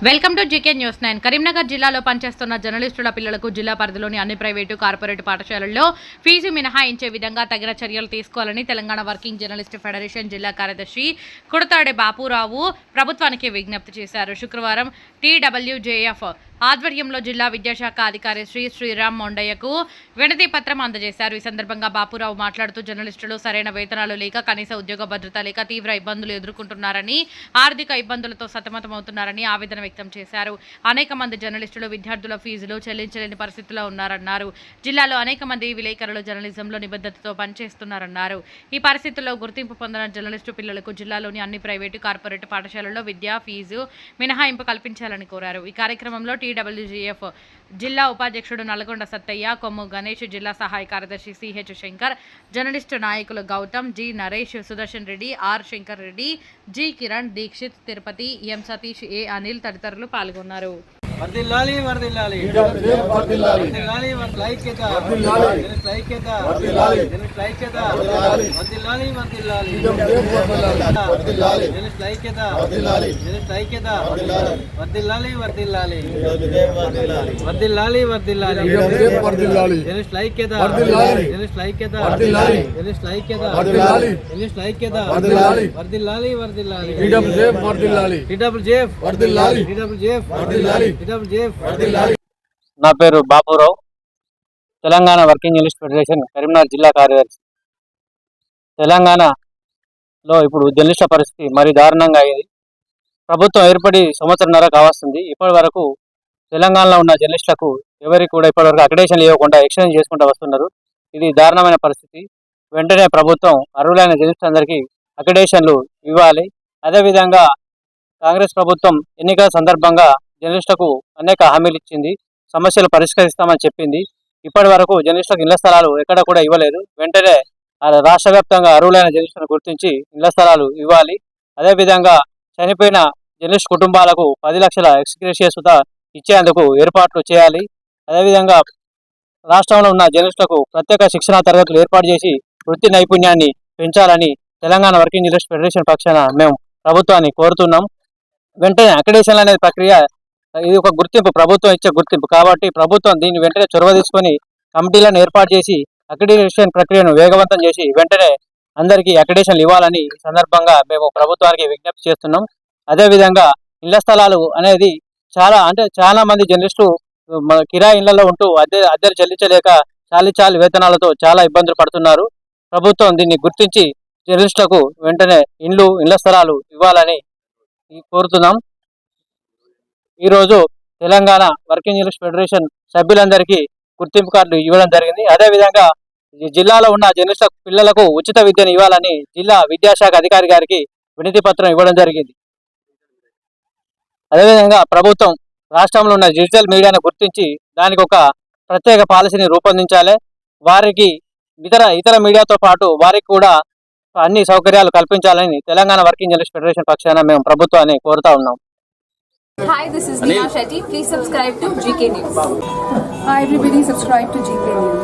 Welcome to GK news 9. Karimnagar జిల్లాలో పనిచేస్తున్న జర్నలిస్టుల పిల్లలకు జిల్లా పరిధిలోని అన్ని ప్రైవేటు కార్పొరేట్ పాఠశాలల్లో ఫీజు మినహాయించే విధంగా తగిన చర్యలు తీసుకోవాలని తెలంగాణ వర్కింగ్ జర్నలిస్ట్ ఫెడరేషన్ జిల్లా కార్యదర్శి కుడతాడే బాపురావు ప్రభుత్వానికి విజ్ఞప్తి చేశారు. శుక్రవారం TWJF ఆధ్వర్యంలో జిల్లా విద్యాశాఖ అధికారి శ్రీరామ్ మొండయ్యకు వినతి పత్రం అందజేశారు. ఈ సందర్భంగా బాపురావు మాట్లాడుతూ జర్నలిస్టులు సరైన వేతనాలు లేక, కనీస ఉద్యోగ భద్రత లేక తీవ్ర ఇబ్బందులు ఎదుర్కొంటున్నారని, ఆర్థిక ఇబ్బందులతో సతమతమవుతున్నారని ఆవేదన వ్యక్తం చేశారు. అనేక మంది జర్నలిస్టులు విద్యార్థుల ఫీజులు చెల్లించలేని పరిస్థితిలో ఉన్నారన్నారు. జిల్లాలో అనేక మంది విలేకరులు జర్నలిజంలో నిబద్ధతతో పనిచేస్తున్నారన్నారు. ఈ పరిస్థితుల్లో గుర్తింపు పొందిన జర్నలిస్టు పిల్లలకు జిల్లాలోని అన్ని ప్రైవేటు కార్పొరేట్ పాఠశాలల్లో విద్యా ఫీజు మినహాయింపు కల్పించాలని కోరారు. ఈ కార్యక్రమంలో TWJF జిల్లా ఉపాధ్యక్షుడు నల్గొండ సత్తయ్య, కొమ్ము గణేష్, జిల్లా సహాయ కార్యదర్శి CH శంకర్, జర్నలిస్టు నాయకులు Gautam, G Naresh, Sudarshan Reddy, R Shankar Reddy, G Kiran, Dixit, Tirupati, M Satish, A Anil తదితరులు పాల్గొన్నారు. వర్ధిల్లాలి వర్ధిల్లాలి వర్ధిల్లాలి లైక్యత లైక్యత లైక్యత వర్ధిల్లాలి వర్ధిల్లాలి లైక్యత లైక్యత వర్ధిల్లాలి వర్ధిల్లాలి వర్ధిల్లాలి వర్ధిల్లాలి లైక్యత లైక్యత లైక్యత లైక్యత వర్ధిల్లాలి వర్ధిల్లాలి నా పేరు Bapurao, Telangana working journalist federation Karimnagar జిల్లా కార్యదర్శి. తెలంగాణలో ఇప్పుడు జర్నలిస్టుల పరిస్థితి మరీ దారుణంగా అయింది. ప్రభుత్వం ఏర్పడి సంవత్సరంన్నర కావస్తుంది. ఇప్పటి వరకు తెలంగాణలో ఉన్న జర్నలిస్టులకు ఎవరికి కూడా ఇప్పటివరకు అక్రిడేషన్ ఇవ్వకుండా ఎక్స్చేంజ్ చేసుకుంటూ వస్తున్నారు. ఇది దారుణమైన పరిస్థితి. వెంటనే ప్రభుత్వం అర్హులైన జర్నలిస్టులందరికీ అక్రిడేషన్లు ఇవ్వాలి. అదేవిధంగా కాంగ్రెస్ ప్రభుత్వం ఎన్నికల సందర్భంగా జర్నలిస్టులకు అనేక హామీలు ఇచ్చింది, సమస్యలు పరిష్కరిస్తామని చెప్పింది. ఇప్పటి వరకు జర్నలిస్టులకు ఇళ్ల స్థలాలు ఎక్కడ కూడా ఇవ్వలేదు. వెంటనే రాష్ట్ర వ్యాప్తంగా అర్హులైన జర్నలిస్టులను గుర్తించి ఇళ్ల స్థలాలు ఇవ్వాలి. అదేవిధంగా చనిపోయిన జర్నలిస్ట్ కుటుంబాలకు 10 లక్షల ఎక్స్‌గ్రేషియా ఇచ్చేందుకు ఏర్పాట్లు చేయాలి. అదేవిధంగా రాష్ట్రంలో ఉన్న జర్నలిస్టులకు ప్రత్యేక శిక్షణా తరగతులు ఏర్పాటు చేసి వృత్తి నైపుణ్యాన్ని పెంచాలని తెలంగాణ వర్కింగ్ జర్నలిస్ట్ ఫెడరేషన్ పక్షాన మేము ప్రభుత్వాన్ని కోరుతున్నాం. వెంటనే అక్రిడేషన్ అనే ప్రక్రియ ఇది ఒక గుర్తింపు, ప్రభుత్వం ఇచ్చే గుర్తింపు కాబట్టి ప్రభుత్వం దీన్ని వెంటనే చొరవ తీసుకొని కమిటీలను ఏర్పాటు చేసి అక్రిడేషన్ ప్రక్రియను వేగవంతం చేసి వెంటనే అందరికీ అక్రిడేషన్లు ఇవ్వాలని ఈ సందర్భంగా మేము ప్రభుత్వానికి విజ్ఞప్తి చేస్తున్నాం. అదేవిధంగా ఇళ్ల స్థలాలు అనేది చాలా మంది జర్నలిస్టు కిరాయి ఇళ్లలో ఉంటూ అద్దెలు చెల్లించలేక చాలి వేతనాలతో చాలా ఇబ్బందులు పడుతున్నారు. ప్రభుత్వం దీన్ని గుర్తించి జర్నలిస్టులకు వెంటనే ఇళ్ల స్థలాలు ఇవ్వాలని కోరుతున్నాం. ఈరోజు తెలంగాణ వర్కింగ్ జర్నలిస్ట్ ఫెడరేషన్ సభ్యులందరికీ గుర్తింపు కార్డులు ఇవ్వడం జరిగింది. అదేవిధంగా జిల్లాలో ఉన్న జర్నలిస్టు పిల్లలకు ఉచిత విద్యను ఇవ్వాలని జిల్లా విద్యాశాఖ అధికారి గారికి వినతి పత్రం ఇవ్వడం జరిగింది. అదేవిధంగా ప్రభుత్వం రాష్ట్రంలో ఉన్న డిజిటల్ మీడియాను గుర్తించి దానికి ఒక ప్రత్యేక పాలసీని రూపొందించాలి. వారికి ఇతర మీడియాతో పాటు వారికి కూడా అన్ని సౌకర్యాలు కల్పించాలని తెలంగాణ వర్కింగ్ జర్నలిస్ట్ ఫెడరేషన్ పక్షాన మేము ప్రభుత్వాన్ని కోరుతా ఉన్నాం. Hi, this is Neha Shetty. Please subscribe to GK News. Hi everybody, subscribe to GK News.